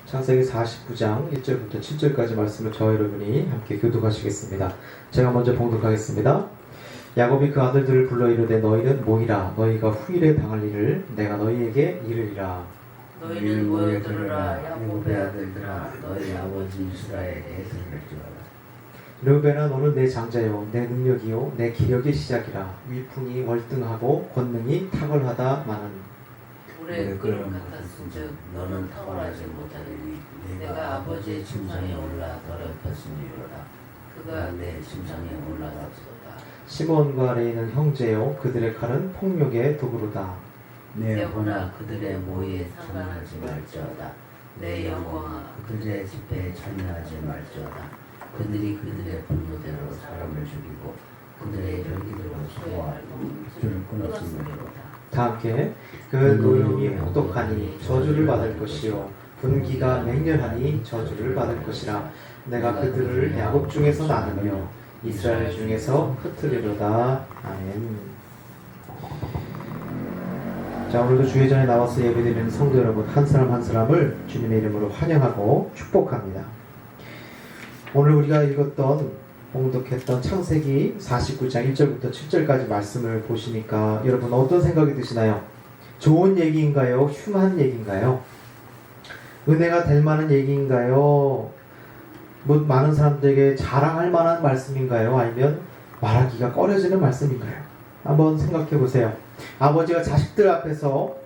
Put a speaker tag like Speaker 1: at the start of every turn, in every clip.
Speaker 1: 창세기 49장 1절부터 7절까지 말씀을 저와 여러분이 함께 교독하시겠습니다. 제가 먼저 봉독하겠습니다. 야곱이 그 아들들을 불러 이르되 너희는 모이라. 너희가 후일에 당할 일을 내가 너희에게 이르리라.
Speaker 2: 너희는 모여 들으라. 야곱의 아들들아, 너희 아버지 이스라엘에 들을지어다.
Speaker 1: 르우벤아, 너는 내 장자요 내 능력이요 내 기력의 시작이라. 위풍이 월등하고 권능이 탁월하다 마는.
Speaker 2: 불의 끓음 같았은즉 너는 탁월하지 못하리니 내가 아버지의 침상에 올라 더럽혔으니로다. 그가 내 침상에 올라갔도다.
Speaker 1: 시몬과 레이는 형제요 그들의 칼은 폭력의 도구로다.
Speaker 2: 내 혼아 그들의 모의에 참여하지 말지어다. 내 영광아 그들의 집회에 참여하지 말지어다. 그들이 그들의 분노대로 사람을 죽이고 그들의 열기대로 소화하고 줄을 끊었으므로다.
Speaker 1: 다 함께 그 노염이 혹독하니 저주를 받을 것이요 분기가 맹렬하니 저주를 받을 것이라. 내가 그들을 야곱 중에서 나누며 이스라엘 중에서 흩으리로다. 아멘. 자, 오늘도 주의 전에 나와서 예배드리는 성도 여러분 한 사람 한 사람을 주님의 이름으로 환영하고 축복합니다. 오늘 우리가 읽었던 봉독했던 창세기 49장 1절부터 7절까지 말씀을 보시니까 여러분 어떤 생각이 드시나요? 좋은 얘기인가요? 흉한 얘기인가요? 은혜가 될 만한 얘기인가요? 뭐 많은 사람들에게 자랑할 만한 말씀인가요? 아니면 말하기가 꺼려지는 말씀인가요? 한번 생각해 보세요. 아버지가 자식들 앞에서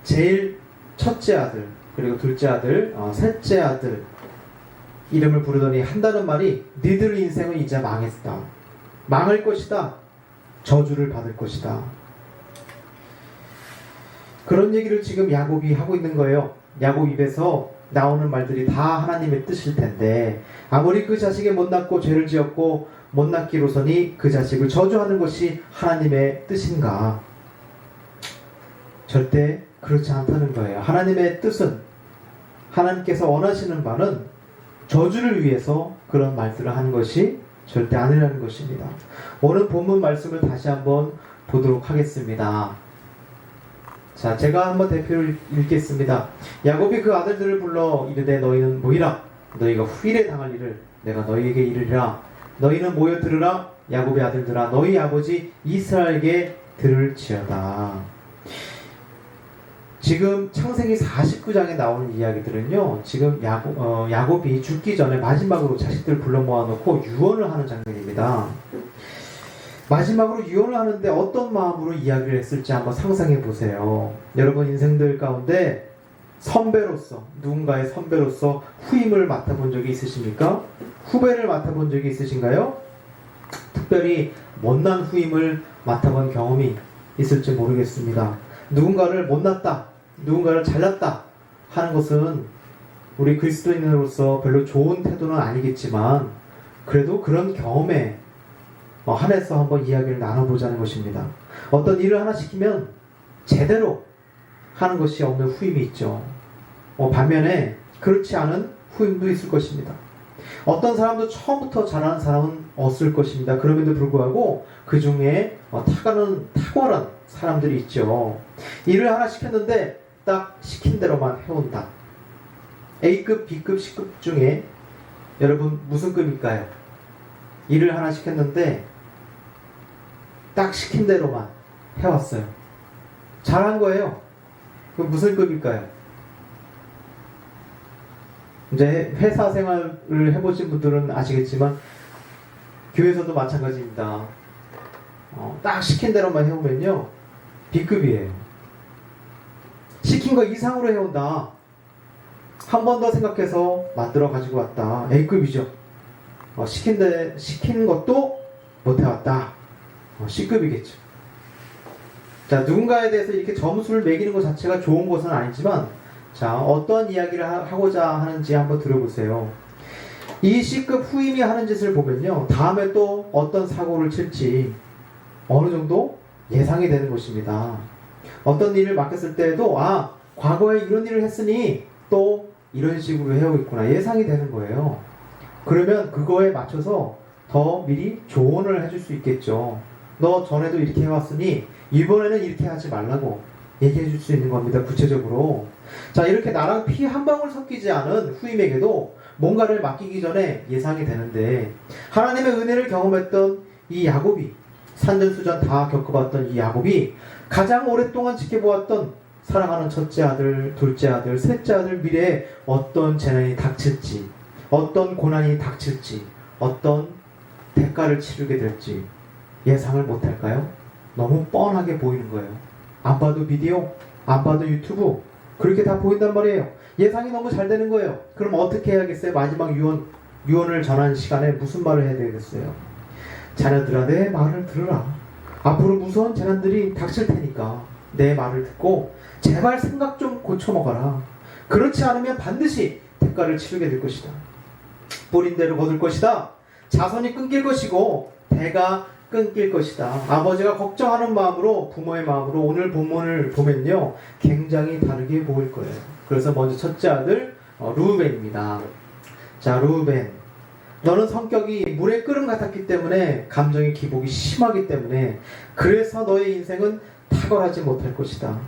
Speaker 1: 제일 첫째 아들, 그리고 둘째 아들, 셋째 아들 이름을 부르더니 한다는 말이 니들 인생은 이제 망했다. 망할 것이다. 저주를 받을 것이다. 그런 얘기를 지금 야곱이 하고 있는 거예요. 야곱 입에서 나오는 말들이 다 하나님의 뜻일 텐데 아무리 그 자식이 못났고 죄를 지었고 못났기로서니 그 자식을 저주하는 것이 하나님의 뜻인가? 절대 그렇지 않다는 거예요. 하나님의 뜻은 하나님께서 원하시는 바는 저주를 위해서 그런 말들을 하는 것이 절대 아니라는 것입니다. 오늘 본문 말씀을 다시 한번 보도록 하겠습니다. 자, 제가 한번 대표를 읽겠습니다. 야곱이 그 아들들을 불러 이르되 너희는 모이라. 너희가 후일에 당할 일을 내가 너희에게 이르리라. 너희는 모여 들으라. 야곱의 아들들아, 너희 아버지 이스라엘에게 들을지어다. 지금 창세기 49장에 나오는 이야기들은요, 지금 야곱이 죽기 전에 마지막으로 자식들 불러 모아놓고 유언을 하는 장면입니다. 마지막으로 유언을 하는데 어떤 마음으로 이야기를 했을지 한번 상상해 보세요. 여러분 인생들 가운데 선배로서, 누군가의 선배로서 후임을 맡아본 적이 있으십니까? 후배를 맡아본 적이 있으신가요? 특별히 못난 후임을 맡아본 경험이 있을지 모르겠습니다. 누군가를 못났다, 누군가를 잘났다 하는 것은 우리 그리스도인으로서 별로 좋은 태도는 아니겠지만 그래도 그런 경험에 한해서 한번 이야기를 나눠보자는 것입니다. 어떤 일을 하나 시키면 제대로 하는 것이 없는 후임이 있죠. 반면에 그렇지 않은 후임도 있을 것입니다. 어떤 사람도 처음부터 잘하는 사람은 없을 것입니다. 그럼에도 불구하고 그 중에 탁월한 사람들이 있죠. 일을 하나 시켰는데 딱 시킨 대로만 해온다. A급, B급, C급 중에 여러분 무슨 급일까요? 일을 하나 시켰는데 딱 시킨 대로만 해왔어요. 잘한 거예요. 그럼 무슨 급일까요? 이제 회사 생활을 해보신 분들은 아시겠지만 교회에서도 마찬가지입니다. 딱 시킨 대로만 해오면요 B급이에요. 시킨 거 이상으로 해온다. 한 번 더 생각해서 만들어 가지고 왔다. A급이죠. 시킨 것도 못 해왔다. C급이겠죠. 자, 누군가에 대해서 이렇게 점수를 매기는 것 자체가 좋은 것은 아니지만 자, 어떤 이야기를 하고자 하는지 한번 들어보세요. 이 C급 후임이 하는 짓을 보면요, 다음에 또 어떤 사고를 칠지 어느 정도 예상이 되는 것입니다. 어떤 일을 맡겼을 때에도 과거에 이런 일을 했으니 또 이런 식으로 해오고 있구나 예상이 되는 거예요. 그러면 그거에 맞춰서 더 미리 조언을 해줄 수 있겠죠. 너 전에도 이렇게 해왔으니 이번에는 이렇게 하지 말라고 얘기해 줄 수 있는 겁니다. 구체적으로. 자, 이렇게 나랑 피 한 방울 섞이지 않은 후임에게도 뭔가를 맡기기 전에 예상이 되는데, 하나님의 은혜를 경험했던 이 야곱이, 산전수전 다 겪어봤던 이 야곱이 가장 오랫동안 지켜보았던 사랑하는 첫째 아들, 둘째 아들, 셋째 아들 미래에 어떤 재난이 닥칠지, 어떤 고난이 닥칠지, 어떤 대가를 치르게 될지 예상을 못할까요? 너무 뻔하게 보이는 거예요. 안 봐도 비디오, 안 봐도 유튜브, 그렇게 다 보인단 말이에요. 예상이 너무 잘 되는 거예요. 그럼 어떻게 해야겠어요? 마지막 유언을 전하는 시간에 무슨 말을 해야 되겠어요? 자녀들아, 내 말을 들으라. 앞으로 무서운 재난들이 닥칠 테니까 내 말을 듣고 제발 생각 좀 고쳐먹어라. 그렇지 않으면 반드시 대가를 치르게 될 것이다. 뿌린 대로 거둘 것이다. 자손이 끊길 것이고 대가 끊길 것이다. 아버지가 걱정하는 마음으로, 부모의 마음으로 오늘 본문을 보면요, 굉장히 다르게 보일 거예요. 그래서 먼저 첫째 아들 르우벤입니다. 자, 르우벤, 너는 성격이 물의 끓음 같았기 때문에, 감정의 기복이 심하기 때문에, 그래서 너의 인생은 탁월하지 못할 것이다.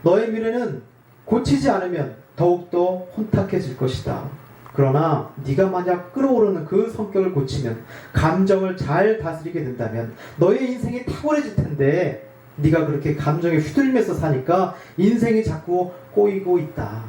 Speaker 1: 너의 미래는 고치지 않으면 더욱더 혼탁해질 것이다. 그러나 네가 만약 끓어오르는 그 성격을 고치면, 감정을 잘 다스리게 된다면 너의 인생이 탁월해질 텐데, 네가 그렇게 감정에 휘둘리면서 사니까 인생이 자꾸 꼬이고 있다.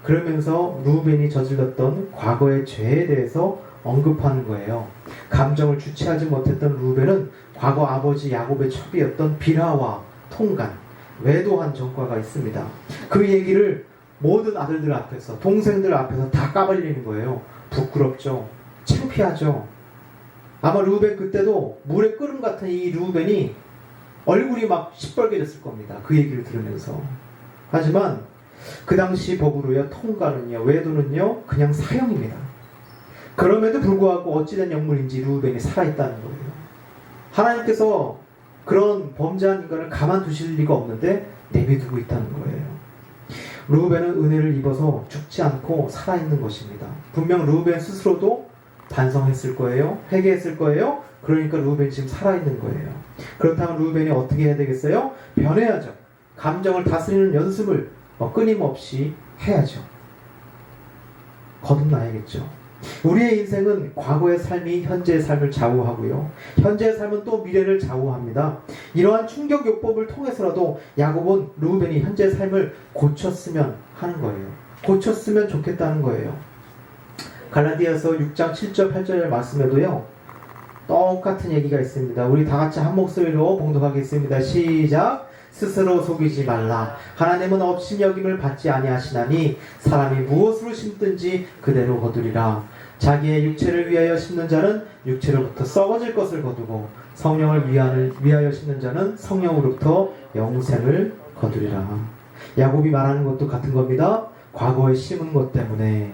Speaker 1: 그러면서 르우벤이 저질렀던 과거의 죄에 대해서 언급하는 거예요. 감정을 주체하지 못했던 르우벤은 과거 아버지 야곱의 첩이었던 빌하와 통간, 외도한 전과가 있습니다. 그 얘기를 모든 아들들 앞에서, 동생들 앞에서 다 까발리는 거예요. 부끄럽죠. 창피하죠. 아마 르우벤 그때도 물의 끓음 같은 이 르우벤이 얼굴이 막 시뻘개졌을 겁니다. 그 얘기를 들으면서. 하지만 그 당시 법으로요, 통과는요, 외도는요, 그냥 사형입니다. 그럼에도 불구하고 어찌된 영물인지 르우벤이 살아있다는 거예요. 하나님께서 그런 범죄한 인간을 가만두실 리가 없는데 내비두고 있다는 거예요. 르우벤은 은혜를 입어서 죽지 않고 살아있는 것입니다. 분명 르우벤 스스로도 반성했을 거예요. 회개했을 거예요. 그러니까 르우벤이 지금 살아있는 거예요. 그렇다면 르우벤이 어떻게 해야 되겠어요? 변해야죠. 감정을 다스리는 연습을 끊임없이 해야죠. 거듭나야겠죠. 우리의 인생은 과거의 삶이 현재의 삶을 좌우하고요, 현재의 삶은 또 미래를 좌우합니다. 이러한 충격요법을 통해서라도 야곱은 르우벤이 현재의 삶을 고쳤으면 하는 거예요. 고쳤으면 좋겠다는 거예요. 갈라디아서 6장 7절 8절의 말씀에도요, 똑같은 얘기가 있습니다. 우리 다 같이 한 목소리로 봉독하겠습니다. 시작. 스스로 속이지 말라. 하나님은 업신여김을 받지 아니하시나니 사람이 무엇으로 심든지 그대로 거두리라. 자기의 육체를 위하여 심는 자는 육체로부터 썩어질 것을 거두고, 성령을 위하여 심는 자는 성령으로부터 영생을 거두리라. 야곱이 말하는 것도 같은 겁니다. 과거에 심은 것 때문에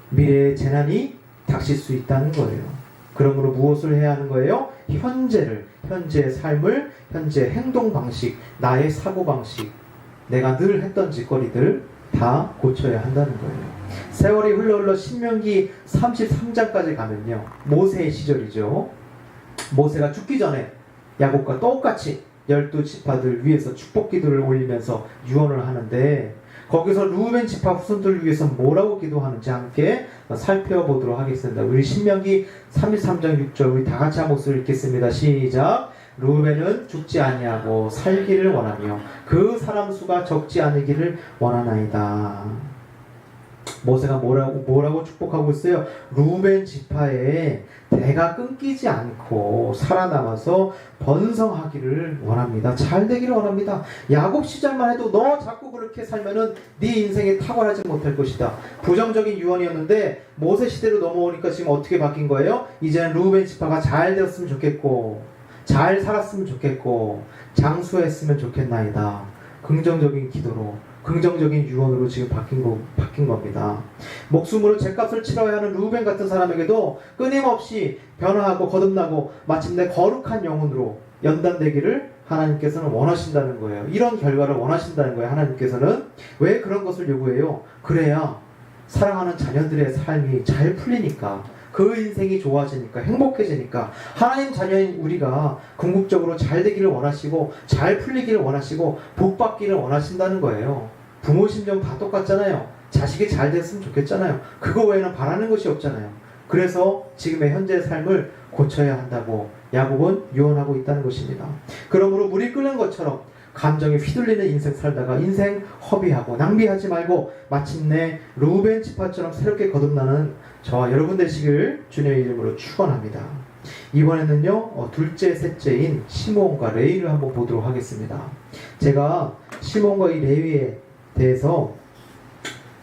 Speaker 1: 미래의 재난이 닥칠 수 있다는 거예요. 그러므로 무엇을 해야 하는 거예요? 현재의 삶을, 현재 행동 방식, 나의 사고 방식, 내가 늘 했던 짓거리들 다 고쳐야 한다는 거예요. 세월이 흘러 신명기 33장까지 가면요, 모세의 시절이죠. 모세가 죽기 전에 야곱과 똑같이 12지파들 위해서 축복 기도를 올리면서 유언을 하는데, 거기서 르우벤 지파 후손들을 위해서 뭐라고 기도하는지 함께 살펴보도록 하겠습니다. 우리 신명기 33장 6절 우리 다 같이 한 목소리 읽겠습니다. 시작. 르우벤은 죽지 아니하고 살기를 원하며 그 사람 수가 적지 않으기를 원하나이다. 모세가 뭐라고 축복하고 있어요? 르우벤 지파에 대가 끊기지 않고 살아남아서 번성하기를 원합니다. 잘 되기를 원합니다. 야곱 시절만 해도 너 자꾸 그렇게 살면은 네 인생에 탁월하지 못할 것이다. 부정적인 유언이었는데 모세 시대로 넘어오니까 지금 어떻게 바뀐 거예요? 이제는 르우벤 지파가 잘 되었으면 좋겠고, 잘 살았으면 좋겠고, 장수했으면 좋겠나이다. 긍정적인 기도로, 긍정적인 유언으로 지금 바뀐 겁니다. 목숨으로 죗값을 치러야 하는 르우벤 같은 사람에게도 끊임없이 변화하고 거듭나고 마침내 거룩한 영혼으로 연단되기를 하나님께서는 원하신다는 거예요. 이런 결과를 원하신다는 거예요. 하나님께서는 왜 그런 것을 요구해요? 그래야 사랑하는 자녀들의 삶이 잘 풀리니까, 그 인생이 좋아지니까, 행복해지니까, 하나님 자녀인 우리가 궁극적으로 잘 되기를 원하시고 잘 풀리기를 원하시고 복 받기를 원하신다는 거예요. 부모 심정 다 똑같잖아요. 자식이 잘 됐으면 좋겠잖아요. 그거 외에는 바라는 것이 없잖아요. 그래서 지금의 현재 삶을 고쳐야 한다고 야곱은 유언하고 있다는 것입니다. 그러므로 물이 끓는 것처럼 감정에 휘둘리는 인생 살다가 인생 허비하고 낭비하지 말고 마침내 루벤 지파처럼 새롭게 거듭나는 저와 여러분 되시길 주님의 이름으로 축원합니다. 이번에는요 둘째 셋째인 시몬과 레위를 한번 보도록 하겠습니다. 제가 시몬과 이 레위에 대해서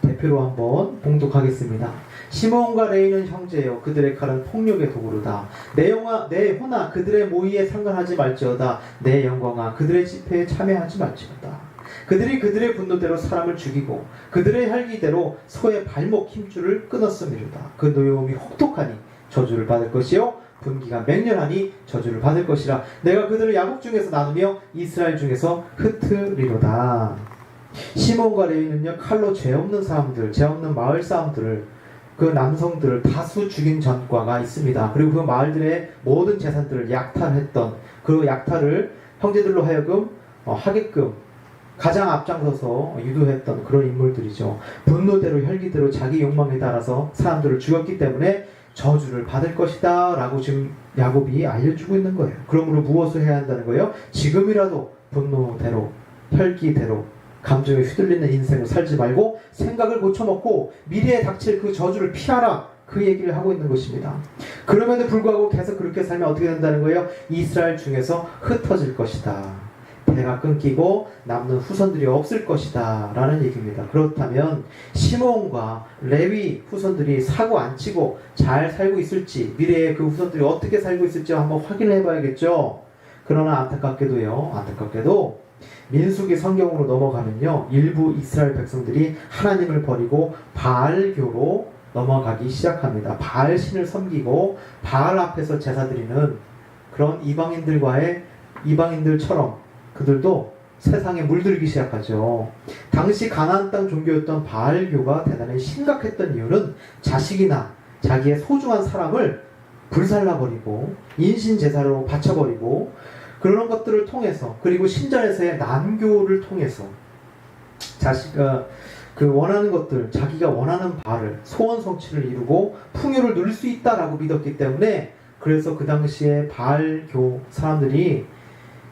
Speaker 1: 대표로 한번 봉독하겠습니다. 시몬과 레위는 형제요 그들의 칼은 폭력의 도구로다. 내 호나 그들의 모의에 상관하지 말지어다. 내 영광아 그들의 집회에 참여하지 말지어다. 그들이 그들의 분노대로 사람을 죽이고 그들의 혈기대로 소의 발목 힘줄을 끊었음이로다. 그 노여움이 혹독하니 저주를 받을 것이요 분기가 맹렬하니 저주를 받을 것이라. 내가 그들을 야곱 중에서 나누며 이스라엘 중에서 흩으리로다. 시몬과 레위는요 칼로 죄 없는 사람들, 죄 없는 마을 사람들을, 그 남성들을 다수 죽인 전과가 있습니다. 그리고 그 마을들의 모든 재산들을 약탈했던, 그 약탈을 형제들로 하여금 하게끔 가장 앞장서서 유도했던 그런 인물들이죠. 분노대로 혈기대로 자기 욕망에 따라서 사람들을 죽였기 때문에 저주를 받을 것이다 라고 지금 야곱이 알려주고 있는 거예요. 그러므로 무엇을 해야 한다는 거예요? 지금이라도 분노대로 혈기대로 감정에 휘둘리는 인생을 살지 말고 생각을 고쳐먹고 미래에 닥칠 그 저주를 피하라, 그 얘기를 하고 있는 것입니다. 그럼에도 불구하고 계속 그렇게 살면 어떻게 된다는 거예요? 이스라엘 중에서 흩어질 것이다. 배가 끊기고 남는 후손들이 없을 것이다 라는 얘기입니다. 그렇다면 시몬과 레위 후손들이 사고 안 치고 잘 살고 있을지, 미래에 그 후손들이 어떻게 살고 있을지 한번 확인을 해봐야겠죠. 그러나 안타깝게도 민수기 성경으로 넘어가면요 일부 이스라엘 백성들이 하나님을 버리고 바알교로 넘어가기 시작합니다. 바알 신을 섬기고 바알 앞에서 제사 드리는 그런 이방인들처럼 그들도 세상에 물들기 시작하죠. 당시 가나안 땅 종교였던 바알교가 대단히 심각했던 이유는 자식이나 자기의 소중한 사람을 불살라버리고 인신제사로 바쳐버리고 그런 것들을 통해서, 그리고 신전에서의 난교를 통해서 원하는 것들, 자기가 원하는 바를, 소원 성취를 이루고 풍요를 누릴 수 있다라고 믿었기 때문에, 그래서 그 당시에 바알교 사람들이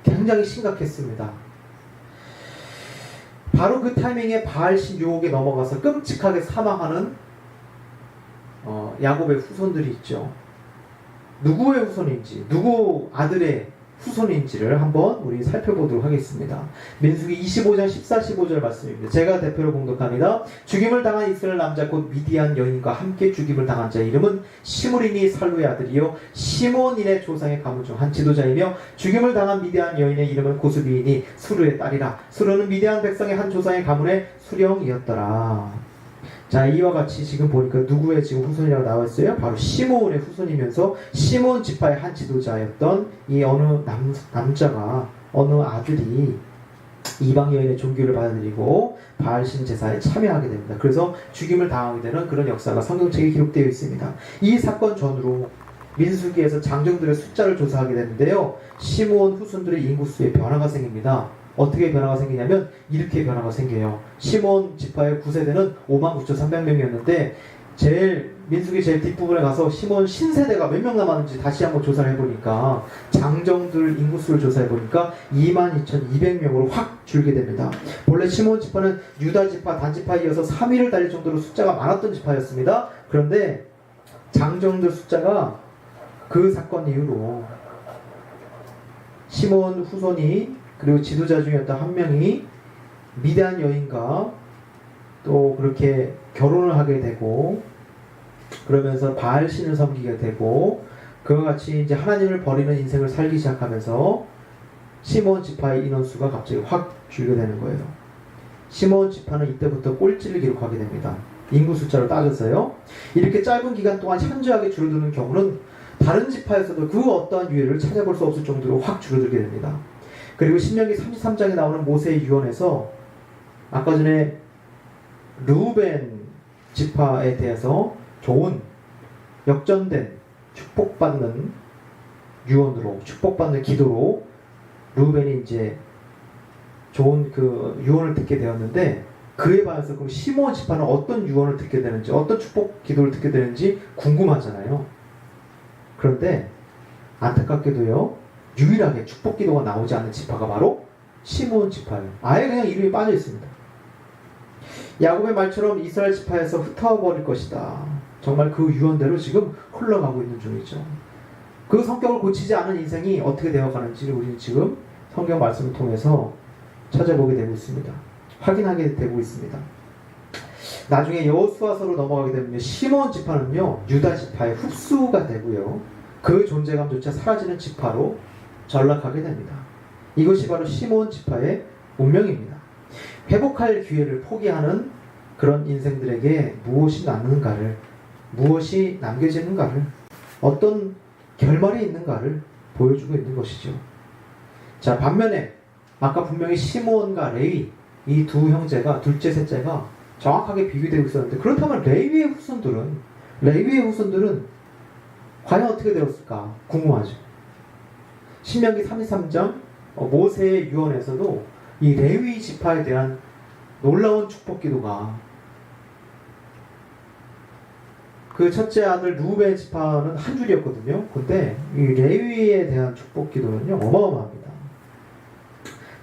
Speaker 1: 굉장히 심각했습니다. 바로 그 타이밍에 바알신 유혹에 넘어가서 끔찍하게 사망하는 야곱의 후손들이 있죠. 누구의 후손인지, 누구 아들의 후손인지를 한번 우리 살펴보도록 하겠습니다. 민수기 25장 14, 15절 말씀입니다. 제가 대표로 봉독합니다. 죽임을 당한 이스라엘 남자 곧 미디안 여인과 함께 죽임을 당한 자의 이름은 시므리니 살루의 아들이요 시몬인의 조상의 가문 중 한 지도자이며, 죽임을 당한 미디안 여인의 이름은 고수비이니 수르의 딸이라. 수르는 미디안 백성의 한 조상의 가문의 수령이었더라. 자, 이와 같이 지금 보니까 누구의 지금 후손이라고 나와 있어요? 바로 시몬의 후손이면서 시몬 지파의 한 지도자였던 이 어느 남자가, 어느 아들이 이방 여인의 종교를 받아들이고 바알신 제사에 참여하게 됩니다. 그래서 죽임을 당하게 되는 그런 역사가 성경책에 기록되어 있습니다. 이 사건 전후로 민수기에서 장정들의 숫자를 조사하게 되는데요, 시몬 후손들의 인구수에 변화가 생깁니다. 어떻게 변화가 생기냐면 이렇게 변화가 생겨요. 시몬 지파의 9세대는 59,300명이었는데 민수기 제일 뒷부분에 가서 시몬 신세대가 몇 명 남았는지 다시 한번 조사를 해보니까, 장정들 인구수를 조사해보니까 22,200명으로 확 줄게 됩니다. 원래 시몬 지파는 유다 지파, 단지파에 이어서 3위를 달릴 정도로 숫자가 많았던 지파였습니다. 그런데 장정들 숫자가 그 사건 이후로 시몬 후손이, 그리고 지도자 중이었던 한 명이 미디안 여인과 또 그렇게 결혼을 하게 되고, 그러면서 바알 신을 섬기게 되고, 그와 같이 이제 하나님을 버리는 인생을 살기 시작하면서 시몬 지파의 인원수가 갑자기 확 줄게 되는 거예요. 시몬 지파는 이때부터 꼴찌를 기록하게 됩니다. 인구 숫자로 따져서요. 이렇게 짧은 기간 동안 현저하게 줄어드는 경우는 다른 지파에서도 그 어떠한 유해를 찾아볼 수 없을 정도로 확 줄어들게 됩니다. 그리고 신명기 33장에 나오는 모세의 유언에서 아까 전에 르우벤 지파에 대해서 좋은 역전된 축복받는 유언으로, 축복받는 기도로 루벤이 이제 좋은 그 유언을 듣게 되었는데, 그에 반해서 그럼 시므온 지파는 어떤 유언을 듣게 되는지, 어떤 축복 기도를 듣게 되는지 궁금하잖아요. 그런데 안타깝게도요, 유일하게 축복 기도가 나오지 않는 지파가 바로 시므온 지파예요. 아예 그냥 이름이 빠져 있습니다. 야곱의 말처럼 이스라엘 지파에서 흩어버릴 것이다. 정말 그 유언대로 지금 흘러가고 있는 중이죠. 그 성격을 고치지 않은 인생이 어떻게 되어가는지를 우리는 지금 성경 말씀을 통해서 찾아보게 되고 있습니다. 확인하게 되고 있습니다. 나중에 여호수아서로 넘어가게 되면 시므온 지파는요, 유다 지파의 흡수가 되고요, 그 존재감조차 사라지는 지파로 전락하게 됩니다. 이것이 바로 시므온 지파의 운명입니다. 회복할 기회를 포기하는 그런 인생들에게 무엇이 남는가를, 무엇이 남겨지는가를, 어떤 결말이 있는가를 보여주고 있는 것이죠. 자, 반면에 아까 분명히 시므온과 레위, 이 두 형제가, 둘째 셋째가 정확하게 비교되고 있었는데, 그렇다면 레위의 후손들은 과연 어떻게 되었을까 궁금하죠. 신명기 33장 모세의 유언에서도 이 레위 지파에 대한 놀라운 축복 기도가, 그 첫째 아들 루벤 지파는 한 줄이었거든요. 근데 이 레위에 대한 축복 기도는요, 어마어마합니다.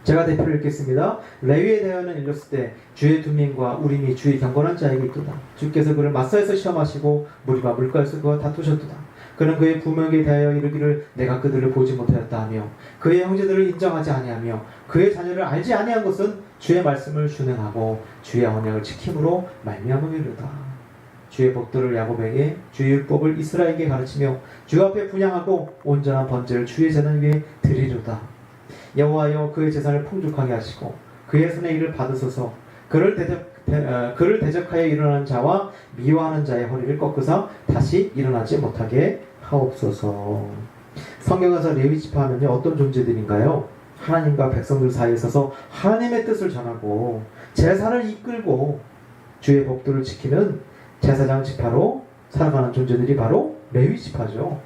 Speaker 1: 제가 대표를 읽겠습니다. 레위에 대하여는 일렀을 때 주의 두민과 우림이 주의 경건한 자에게 있도다. 주께서 그를 마사에서 시험하시고 무리와 물가에서 그와 다투셨도다. 그는 그의 부모에게 대하여 이르기를 내가 그들을 보지 못하였다 하며 그의 형제들을 인정하지 아니하며 그의 자녀를 알지 아니한 것은 주의 말씀을 준행하고 주의 언약을 지킴으로 말미암음이로다. 주의 법도를 야곱에게 주의 율법을 이스라엘에게 가르치며 주 앞에 분향하고 온전한 번제를 주의 제단 위에 드리로다. 여호와여 그의 재산을 풍족하게 하시고 그의 손의 일을 받으소서. 그를 대적하여 일어나는 자와 미워하는 자의 허리를 꺾으사 다시 일어나지 못하게 하옵소서. 성경에서 레위 지파하면요, 어떤 존재들인가요? 하나님과 백성들 사이에 서서 하나님의 뜻을 전하고 제사를 이끌고 주의 법도를 지키는 제사장 지파로 살아가는 존재들이 바로 레위 지파죠.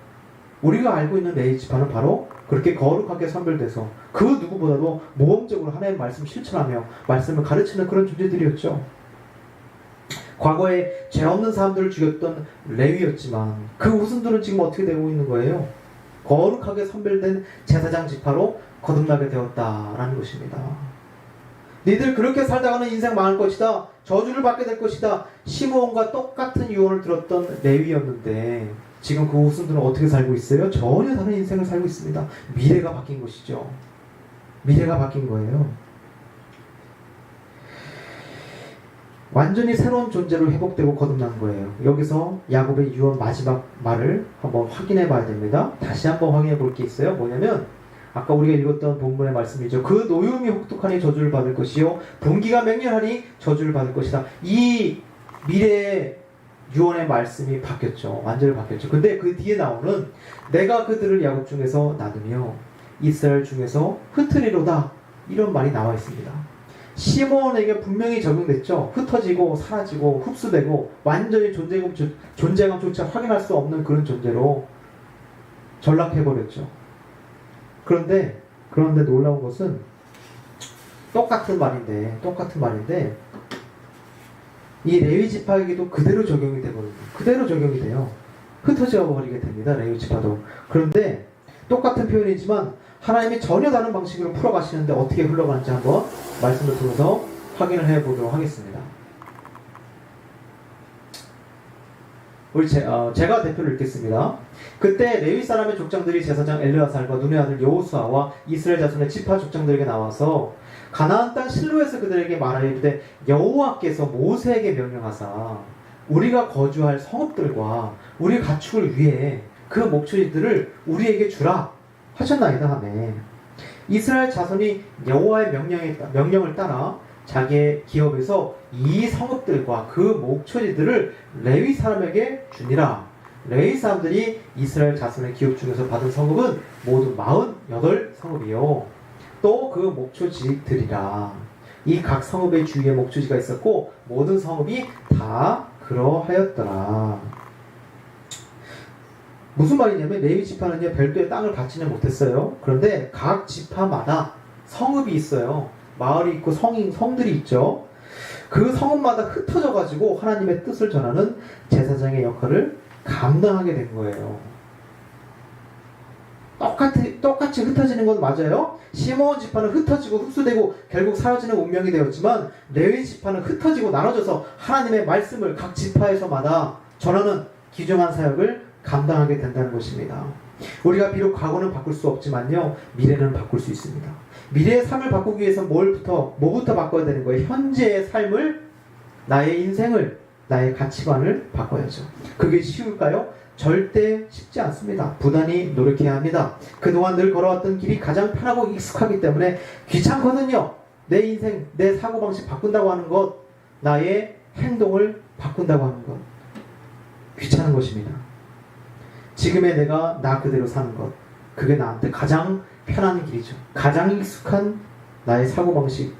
Speaker 1: 우리가 알고 있는 레위 지파는 바로 그렇게 거룩하게 선별돼서 그 누구보다도 모범적으로 하나님의 말씀을 실천하며 말씀을 가르치는 그런 존재들이었죠. 과거에 죄 없는 사람들을 죽였던 레위였지만 그 후손들은 지금 어떻게 되고 있는 거예요? 거룩하게 선별된 제사장 지파로 거듭나게 되었다라는 것입니다. 니들 그렇게 살다가는 인생 망할 것이다. 저주를 받게 될 것이다. 시므온과 똑같은 유언을 들었던 레위였는데 지금 그 후손들은 어떻게 살고 있어요? 전혀 다른 인생을 살고 있습니다. 미래가 바뀐 것이죠. 미래가 바뀐 거예요. 완전히 새로운 존재로 회복되고 거듭난 거예요. 여기서 야곱의 유언 마지막 말을 한번 확인해 봐야 됩니다. 다시 한번 확인해 볼 게 있어요. 뭐냐면 아까 우리가 읽었던 본문의 말씀이죠. 그 노염이 혹독하니 저주를 받을 것이요 분기가 맹렬하니 저주를 받을 것이다. 이 미래의 유언의 말씀이 바뀌었죠. 완전히 바뀌었죠. 근데 그 뒤에 나오는 내가 그들을 야곱 중에서 나누며 이스라엘 중에서 흩으리로다, 이런 말이 나와 있습니다. 시므온에게 분명히 적용됐죠. 흩어지고 사라지고 흡수되고 완전히 존재감조차 확인할 수 없는 그런 존재로 전락해버렸죠. 그런데 놀라운 것은 똑같은 말인데 이 레위 지파에게도 그대로 적용이 되거든요. 그대로 적용이 돼요. 흩어져 버리게 됩니다. 레위 지파도. 그런데 똑같은 표현이지만 하나님이 전혀 다른 방식으로 풀어가시는데 어떻게 흘러가는지 한번 말씀을 통해서 확인을 해보도록 하겠습니다. 제가 대표를 읽겠습니다. 그때 레위 사람의 족장들이 제사장 엘르아살과 눈의 아들 여호수아와 이스라엘 자손의 지파 족장들에게 나와서 가나안 땅 실로에서 그들에게 말하여 이르되 여호와께서 모세에게 명령하사 우리가 거주할 성읍들과 우리 가축을 위해 그 목초지들을 우리에게 주라 하셨나이다 하네. 이스라엘 자손이 여호와의 명령을 따라 자기의 기업에서 이 성읍들과 그 목초지들을 레위 사람에게 주니라. 레위 사람들이 이스라엘 자손의 기업 중에서 받은 성읍은 모두 48성읍이요. 또 그 목초지들이라. 이 각 성읍의 주위에 목초지가 있었고 모든 성읍이 다 그러하였더라. 무슨 말이냐면 레위 지파는요 별도의 땅을 받지는 못했어요. 그런데 각 지파마다 성읍이 있어요. 마을이 있고 성들이 있죠. 그 성읍마다 흩어져 가지고 하나님의 뜻을 전하는 제사장의 역할을 감당하게 된 거예요. 똑같이 흩어지는 건 맞아요. 시므온 지파는 흩어지고 흡수되고 결국 사라지는 운명이 되었지만 레위 지파는 흩어지고 나눠져서 하나님의 말씀을 각 지파에서마다 전하는 귀중한 사역을 감당하게 된다는 것입니다. 우리가 비록 과거는 바꿀 수 없지만요 미래는 바꿀 수 있습니다. 미래의 삶을 바꾸기 위해서 뭐부터 바꿔야 되는 거예요? 현재의 삶을, 나의 인생을, 나의 가치관을 바꿔야죠. 그게 쉬울까요? 절대 쉽지 않습니다. 부단히 노력해야 합니다. 그동안 늘 걸어왔던 길이 가장 편하고 익숙하기 때문에 귀찮거든요. 내 인생, 내 사고방식 바꾼다고 하는 것, 나의 행동을 바꾼다고 하는 것, 귀찮은 것입니다. 지금의 내가 나 그대로 사는 것, 그게 나한테 가장 편한 길이죠. 가장 익숙한 나의 사고방식.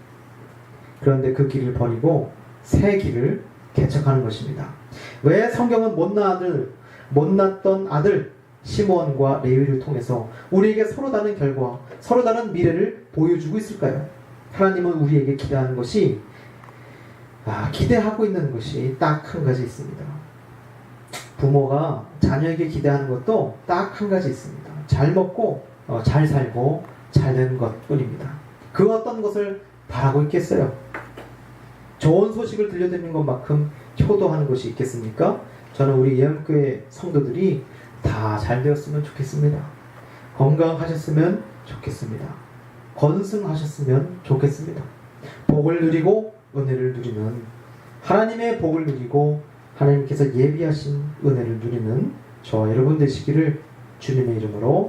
Speaker 1: 그런데 그 길을 버리고 새 길을 개척하는 것입니다. 왜 성경은 못났던 아들 시므온과 레위를 통해서 우리에게 서로 다른 결과, 서로 다른 미래를 보여주고 있을까요? 하나님은 우리에게 기대하는 것이 기대하고 있는 것이 딱 한 가지 있습니다. 부모가 자녀에게 기대하는 것도 딱 한 가지 있습니다. 잘 먹고 잘 살고 잘 되는 것 뿐입니다. 그 어떤 것을 바라고 있겠어요? 좋은 소식을 들려드리는 것만큼 효도하는 것이 있겠습니까? 저는 우리 예언교회 성도들이 다 잘 되었으면 좋겠습니다. 건강하셨으면 좋겠습니다. 건승하셨으면 좋겠습니다. 복을 누리고 은혜를 누리는, 하나님의 복을 누리고 하나님께서 예비하신 은혜를 누리는 저와 여러분 되시기를 주님의 이름으로